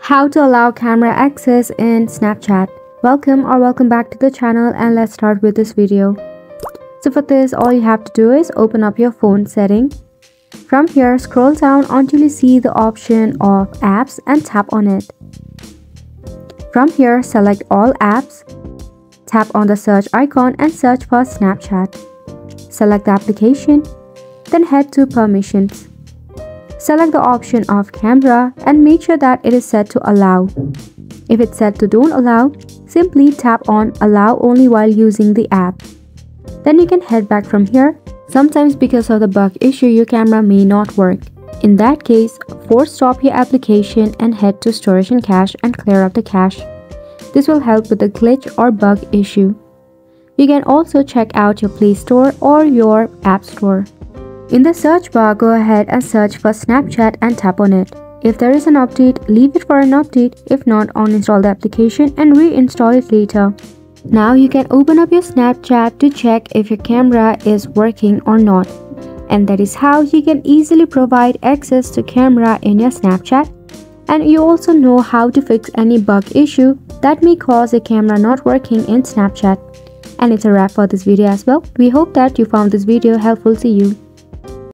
How to allow camera access in Snapchat. Welcome back to the channel, and let's start with this video. So for this, all you have to do is open up your phone setting. From here, scroll down until you see the option of apps and tap on it. From here, select all apps. Tap on the search icon and search for Snapchat. Select the application, then head to permissions. Select the option of camera and make sure that it is set to allow. If it's set to don't allow, simply tap on allow only while using the app. Then you can head back from here. Sometimes because of the bug issue, your camera may not work. In that case, force stop your application and head to storage and cache and clear up the cache. This will help with the glitch or bug issue. You can also check out your Play Store or your App Store. In the search bar, go ahead and search for Snapchat and tap on it. If there is an update, leave it for an update. If not, uninstall the application and reinstall it later. Now you can open up your Snapchat to check if your camera is working or not. And that is how you can easily provide access to camera in your Snapchat. And you also know how to fix any bug issue that may cause a camera not working in Snapchat. And it's a wrap for this video as well. We hope that you found this video helpful to you.